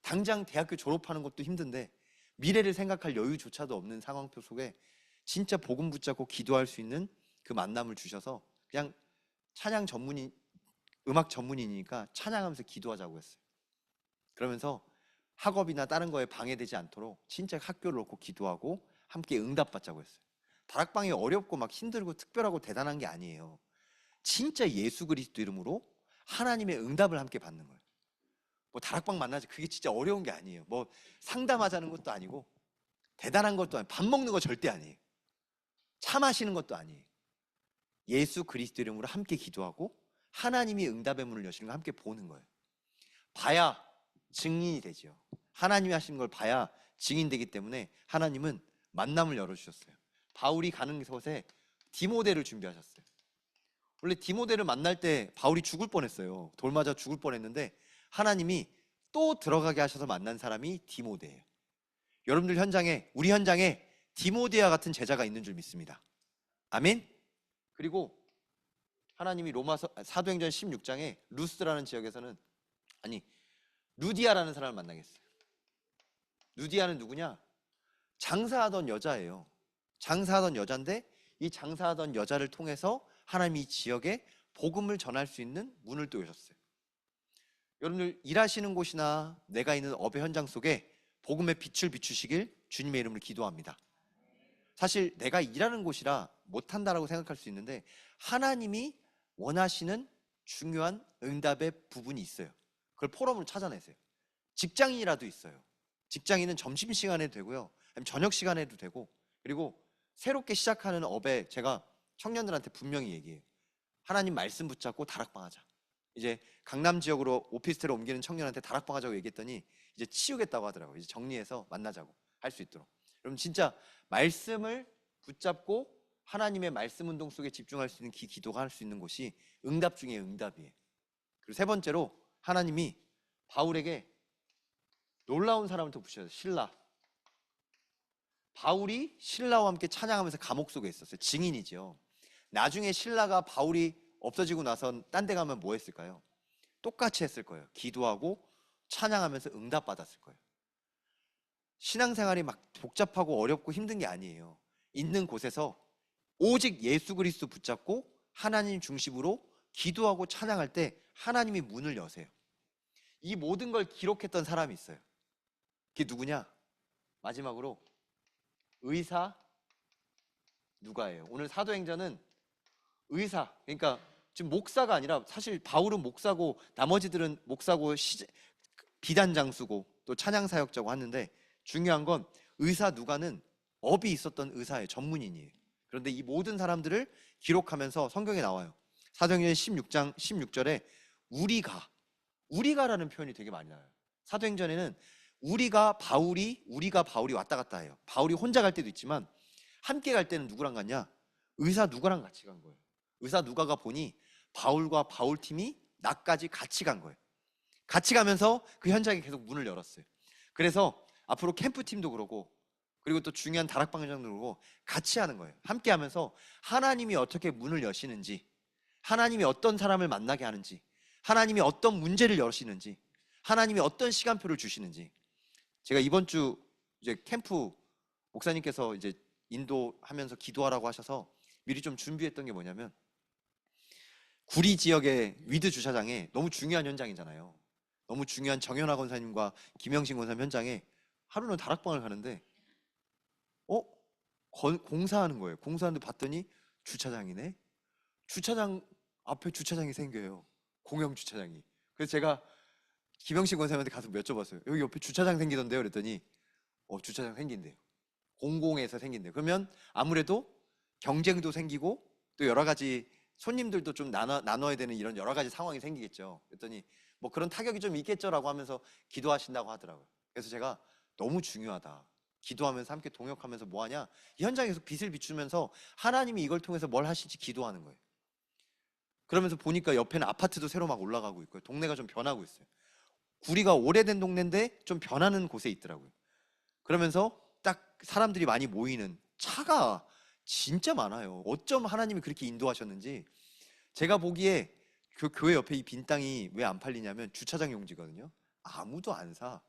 당장 대학교 졸업하는 것도 힘든데 미래를 생각할 여유조차도 없는 상황표 속에 진짜 복음 붙잡고 기도할 수 있는 그 만남을 주셔서, 그냥 찬양 전문인, 음악 전문인이니까 찬양하면서 기도하자고 했어요. 그러면서 학업이나 다른 거에 방해되지 않도록 진짜 학교를 놓고 기도하고 함께 응답받자고 했어요. 다락방이 어렵고 막 힘들고 특별하고 대단한 게 아니에요. 진짜 예수 그리스도 이름으로 하나님의 응답을 함께 받는 거예요. 뭐 다락방 만나지, 그게 진짜 어려운 게 아니에요. 뭐 상담하자는 것도 아니고 대단한 것도 아니고 밥 먹는 거 절대 아니에요. 차 마시는 것도 아니에요. 예수 그리스도 이름으로 함께 기도하고 하나님이 응답의 문을 여시는 걸 함께 보는 거예요. 봐야 증인이 되죠. 하나님이 하시는 걸 봐야 증인되기 때문에 하나님은 만남을 열어주셨어요. 바울이 가는 곳에 디모데를 준비하셨어요. 원래 디모데를 만날 때 바울이 죽을 뻔했어요. 돌 맞아 죽을 뻔했는데 하나님이 또 들어가게 하셔서 만난 사람이 디모데예요. 여러분들 현장에, 우리 현장에 디모데와 같은 제자가 있는 줄 믿습니다. 아멘. 그리고 하나님이 로마서 사도행전 16장에 루스라는 지역에서는, 아니, 루디아라는 사람을 만나게 했어요. 루디아는 누구냐? 장사하던 여자예요. 장사하던 여자인데 이 장사하던 여자를 통해서 하나님이 이 지역에 복음을 전할 수 있는 문을 또 여셨어요. 여러분들 일하시는 곳이나 내가 있는 업의 현장 속에 복음의 빛을 비추시길 주님의 이름으로 기도합니다. 사실 내가 일하는 곳이라 못한다라고 생각할 수 있는데 하나님이 원하시는 중요한 응답의 부분이 있어요. 그걸 포럼으로 찾아내세요. 직장인이라도 있어요. 직장인은 점심시간에도 되고요, 아니면 저녁 시간에도 되고, 그리고 새롭게 시작하는 업에 제가 청년들한테 분명히 얘기해요. 하나님 말씀 붙잡고 다락방 하자. 이제 강남 지역으로 오피스텔로 옮기는 청년한테 다락방 하자고 얘기했더니 이제 치우겠다고 하더라고요. 이제 정리해서 만나자고 할 수 있도록. 여러분 진짜 말씀을 붙잡고 하나님의 말씀 운동 속에 집중할 수 있는 기도가 할 수 있는 곳이 응답 중에 응답이에요. 그리고 세 번째로 하나님이 바울에게 놀라운 사람을 더 부르셔요. 신라. 바울이 신라와 함께 찬양하면서 감옥 속에 있었어요. 증인이죠. 나중에 신라가 바울이 없어지고 나선 딴 데 가면 뭐 했을까요? 똑같이 했을 거예요. 기도하고 찬양하면서 응답받았을 거예요. 신앙생활이 막 복잡하고 어렵고 힘든 게 아니에요. 있는 곳에서 오직 예수 그리스도 붙잡고 하나님 중심으로 기도하고 찬양할 때 하나님이 문을 여세요. 이 모든 걸 기록했던 사람이 있어요. 그게 누구냐? 마지막으로 의사 누가예요. 오늘 사도행전은 의사, 그러니까 지금 목사가 아니라, 사실 바울은 목사고 나머지들은 목사고 비단 장수고 또 찬양 사역자고 하는데, 중요한 건 의사 누가는 업이 있었던 의사의 전문인이에요. 그런데 이 모든 사람들을 기록하면서 성경에 나와요. 사도행전 16장 16절에 우리가라는 표현이 되게 많이 나와요. 사도행전에는 우리가 바울이 왔다 갔다 해요. 바울이 혼자 갈 때도 있지만 함께 갈 때는 누구랑 갔냐? 의사 누가랑 같이 간 거예요. 의사 누가가 보니 바울과 바울 팀이 나까지 같이 간 거예요. 같이 가면서 그 현장에 계속 문을 열었어요. 그래서 앞으로 캠프팀도 그러고, 그리고 또 중요한 다락방 현장도 그러고 같이 하는 거예요. 함께 하면서 하나님이 어떻게 문을 여시는지, 하나님이 어떤 사람을 만나게 하는지, 하나님이 어떤 문제를 여시는지, 하나님이 어떤 시간표를 주시는지. 제가 이번 주 이제 캠프 목사님께서 이제 인도하면서 기도하라고 하셔서 미리 좀 준비했던 게 뭐냐면, 구리 지역의 위드 주차장에 너무 중요한 현장이잖아요. 너무 중요한 정현아 권사님과 김영신 권사님 현장에 하루는 다락방을 가는데 어? 공사하는 거예요. 공사하는데 봤더니 주차장이네. 주차장 앞에 주차장이 생겨요. 공영 주차장이. 그래서 제가 김영신 권사님한테 가서 여쭤봤어요. 여기 옆에 주차장 생기던데요? 그랬더니 주차장 생긴대요. 공공에서 생긴대요. 그러면 아무래도 경쟁도 생기고 또 여러 가지 손님들도 좀 나눠야 되는 이런 여러 가지 상황이 생기겠죠. 그랬더니 뭐 그런 타격이 좀 있겠죠라고 하면서 기도하신다고 하더라고요. 그래서 제가 너무 중요하다. 기도하면서 함께 동역하면서 뭐 하냐? 이 현장에서 빛을 비추면서 하나님이 이걸 통해서 뭘 하실지 기도하는 거예요. 그러면서 보니까 옆에는 아파트도 새로 막 올라가고 있고요. 동네가 좀 변하고 있어요. 구리가 오래된 동네인데 좀 변하는 곳에 있더라고요. 그러면서 딱 사람들이 많이 모이는 차가 진짜 많아요. 어쩜 하나님이 그렇게 인도하셨는지. 제가 보기에 그 교회 옆에 이 빈 땅이 왜 안 팔리냐면 주차장 용지거든요. 아무도 안 사.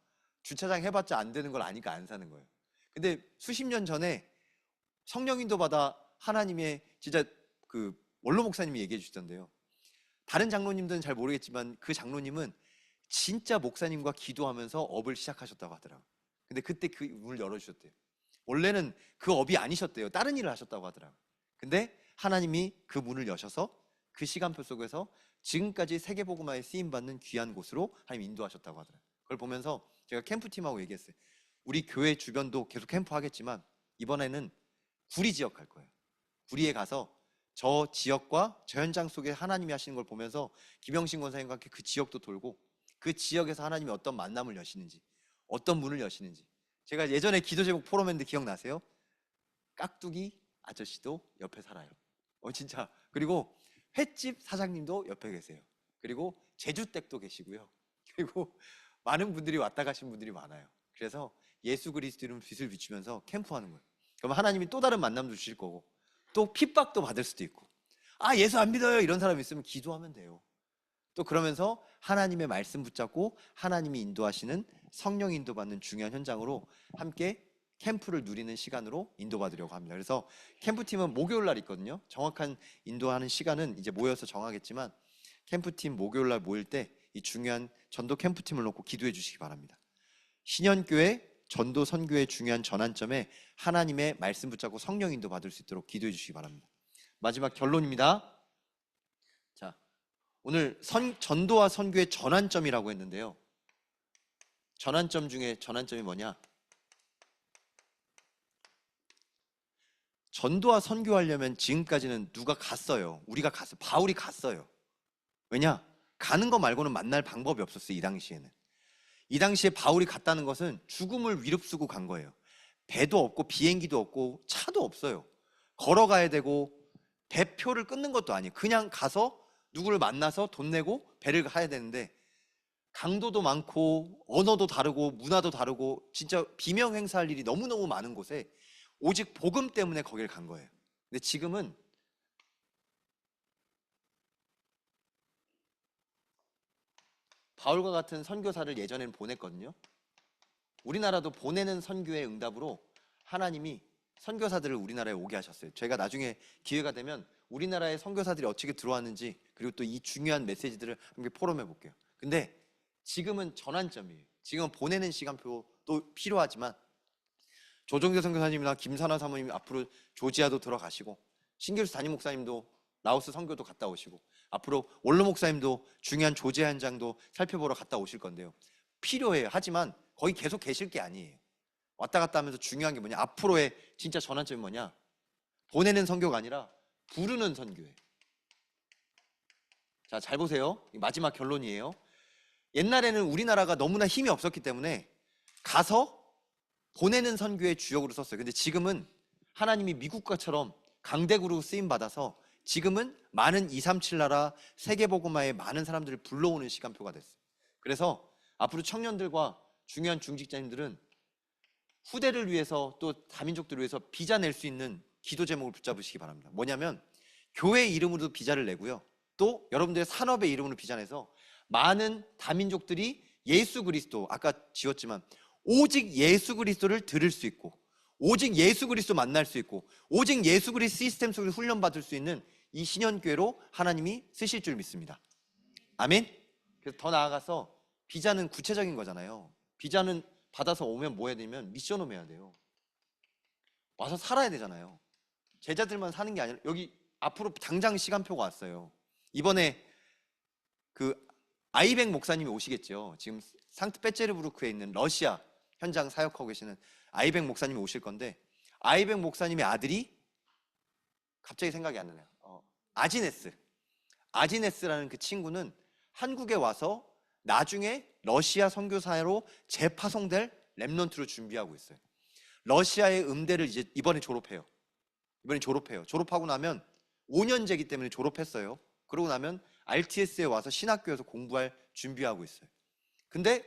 주차장 해봤자 안 되는 걸 아니까 안 사는 거예요. 근데 수십 년 전에 성령 인도 받아 하나님의 진짜 그 원로 목사님이 얘기해 주시던데요. 다른 장로님들은 잘 모르겠지만 그 장로님은 진짜 목사님과 기도하면서 업을 시작하셨다고 하더라고요. 근데 그때 그 문을 열어주셨대요. 원래는 그 업이 아니셨대요. 다른 일을 하셨다고 하더라고요. 근데 하나님이 그 문을 여셔서 그 시간표 속에서 지금까지 세계복음화에 쓰임받는 귀한 곳으로 하나님 인도하셨다고 하더라고요. 그걸 보면서 제가 캠프팀하고 얘기했어요. 우리 교회 주변도 계속 캠프 하겠지만 이번에는 구리 지역 갈 거예요. 구리에 가서 저 지역과 저 현장 속에 하나님이 하시는 걸 보면서 김영신 권사님과 함께 그 지역도 돌고 그 지역에서 하나님이 어떤 만남을 여시는지 어떤 문을 여시는지. 제가 예전에 기도 제목 포럼했는데 기억나세요? 깍두기 아저씨도 옆에 살아요. 진짜. 그리고 횟집 사장님도 옆에 계세요. 그리고 제주댁도 계시고요. 그리고 많은 분들이 왔다 가신 분들이 많아요. 그래서 예수 그리스도는 빛을 비추면서 캠프하는 거예요. 그럼 하나님이 또 다른 만남도 주실 거고 또 핍박도 받을 수도 있고 예수 안 믿어요 이런 사람이 있으면 기도하면 돼요. 또 그러면서 하나님의 말씀 붙잡고 하나님이 인도하시는 성령 인도받는 중요한 현장으로 함께 캠프를 누리는 시간으로 인도받으려고 합니다. 그래서 캠프팀은 목요일 날 있거든요. 정확한 인도하는 시간은 이제 모여서 정하겠지만 캠프팀 목요일 날 모일 때 이 중요한 전도 캠프팀을 놓고 기도해 주시기 바랍니다. 신현교회 전도 선교의 중요한 전환점에 하나님의 말씀 붙잡고 성령 인도 받을 수 있도록 기도해 주시기 바랍니다. 마지막 결론입니다. 자, 오늘 전도와 선교의 전환점이라고 했는데요. 전환점 중에 전환점이 뭐냐? 전도와 선교하려면 지금까지는 누가 갔어요. 우리가 갔어요. 바울이 갔어요. 왜냐? 가는 거 말고는 만날 방법이 없었어요. 이 당시에는. 이 당시에 바울이 갔다는 것은 죽음을 위릅쓰고 간 거예요. 배도 없고 비행기도 없고 차도 없어요. 걸어가야 되고 배표를 끊는 것도 아니에요. 그냥 가서 누구를 만나서 돈 내고 배를 가야 되는데 강도도 많고 언어도 다르고 문화도 다르고 진짜 비명 행사할 일이 너무너무 많은 곳에 오직 복음 때문에 거기를 간 거예요. 근데 지금은 바울과 같은 선교사를 예전에는 보냈거든요. 우리나라도 보내는 선교의 응답으로 하나님이 선교사들을 우리나라에 오게 하셨어요. 제가 나중에 기회가 되면 우리나라에 선교사들이 어떻게 들어왔는지 그리고 또 이 중요한 메시지들을 함께 포럼해 볼게요. 근데 지금은 전환점이에요. 지금은 보내는 시간표도 필요하지만 조정재 선교사님이나 김선화 사모님이 앞으로 조지아도 들어가시고 신길수 담임 목사님도 라오스 선교도 갔다 오시고 앞으로 원로 목사님도 중요한 조지아 현장도 살펴보러 갔다 오실 건데요. 필요해요. 하지만 거기 계속 계실 게 아니에요. 왔다 갔다 하면서 중요한 게 뭐냐? 앞으로의 진짜 전환점이 뭐냐? 보내는 선교가 아니라 부르는 선교예요. 자, 잘 보세요. 마지막 결론이에요. 옛날에는 우리나라가 너무나 힘이 없었기 때문에 가서 보내는 선교의 주역으로 썼어요. 근데 지금은 하나님이 미국과처럼 강대국으로 쓰임받아서 지금은 많은 237 나라 세계복음화에 많은 사람들을 불러오는 시간표가 됐어요. 그래서 앞으로 청년들과 중요한 중직자님들은 후대를 위해서 또 다민족들을 위해서 비자 낼 수 있는 기도 제목을 붙잡으시기 바랍니다. 뭐냐면 교회 이름으로도 비자를 내고요. 또 여러분들의 산업의 이름으로 비자 내서 많은 다민족들이 예수 그리스도, 아까 지었지만 오직 예수 그리스도를 들을 수 있고 오직 예수 그리스도 만날 수 있고 오직 예수 그리스도 시스템 속에서 훈련받을 수 있는 이 신년교회로 하나님이 쓰실 줄 믿습니다. 아멘. 그래서 더 나아가서 비자는 구체적인 거잖아요. 비자는 받아서 오면 뭐 해야 되냐면 미션홈 해야 돼요. 와서 살아야 되잖아요. 제자들만 사는 게 아니라 여기 앞으로 당장 시간표가 왔어요. 이번에 그 아이백 목사님이 오시겠죠. 지금 상트페테르부르크에 있는 러시아 현장 사역하고 계시는 아이백 목사님이 오실 건데, 아이백 목사님의 아들이 갑자기 생각이 안 나네요. 아지네스라는 그 친구는 한국에 와서 나중에 러시아 선교사로 재파송될 렘넌트로 준비하고 있어요. 러시아의 음대를 이제 이번에 졸업해요. 졸업하고 나면 5년제이기 때문에 졸업했어요. 그러고 나면 RTS에 와서 신학교에서 공부할 준비하고 있어요. 근데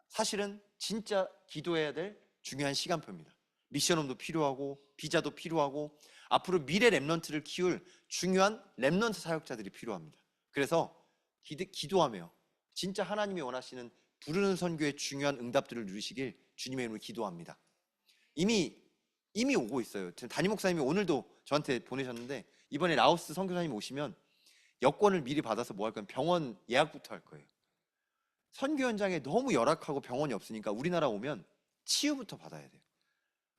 사실은 진짜 기도해야 될 중요한 시간표입니다. 미션홈도 필요하고 비자도 필요하고 앞으로 미래 렘넌트를 키울 중요한 렘넌트 사역자들이 필요합니다. 그래서 기도하며 진짜 하나님이 원하시는 부르는 선교의 중요한 응답들을 누리시길 주님의 이름으로 기도합니다. 이미 오고 있어요. 담임 목사님이 오늘도 저한테 보내셨는데, 이번에 라오스 선교사님 오시면 여권을 미리 받아서 뭐 할 거면 병원 예약부터 할 거예요. 선교 현장에 너무 열악하고 병원이 없으니까 우리나라 오면 치유부터 받아야 돼요.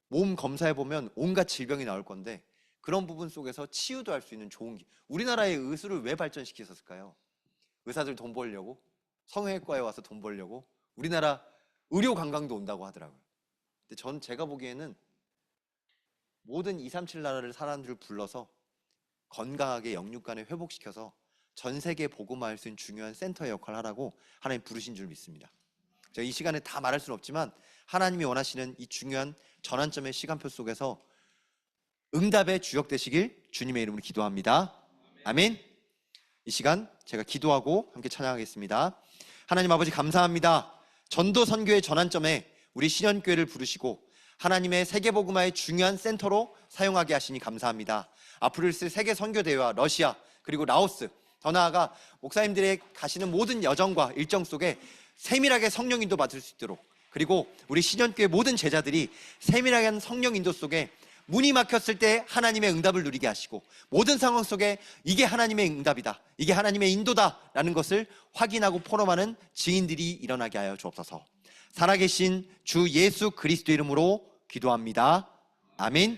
몸 검사해보면 온갖 질병이 나올 건데 그런 부분 속에서 치유도 할 수 있는 좋은 우리나라의 의술을 왜 발전시켰을까요? 의사들 돈 벌려고, 성형외과에 와서 돈 벌려고, 우리나라 의료 관광도 온다고 하더라고요. 근데 제가 보기에는 모든 237 나라를 사람들을 불러서 건강하게 영육간에 회복시켜서 전 세계에 복음화할 수 있는 중요한 센터의 역할을 하라고 하나님 부르신 줄 믿습니다. 제가 이 시간에 다 말할 수는 없지만 하나님이 원하시는 이 중요한 전환점의 시간표 속에서 응답의 주역 되시길 주님의 이름으로 기도합니다. 아멘. 이 시간 제가 기도하고 함께 찬양하겠습니다. 하나님 아버지 감사합니다. 전도 선교의 전환점에 우리 신현교회를 부르시고 하나님의 세계복음화의 중요한 센터로 사용하게 하시니 감사합니다. 앞으로 있을 세계 선교대회와 러시아 그리고 라오스, 더 나아가 목사님들의 가시는 모든 여정과 일정 속에 세밀하게 성령 인도 받을 수 있도록, 그리고 우리 신현교회 모든 제자들이 세밀한 성령 인도 속에 문이 막혔을 때 하나님의 응답을 누리게 하시고 모든 상황 속에 이게 하나님의 응답이다, 이게 하나님의 인도다 라는 것을 확인하고 포럼하는 증인들이 일어나게 하여 주옵소서. 살아계신 주 예수 그리스도 이름으로 기도합니다. 아멘.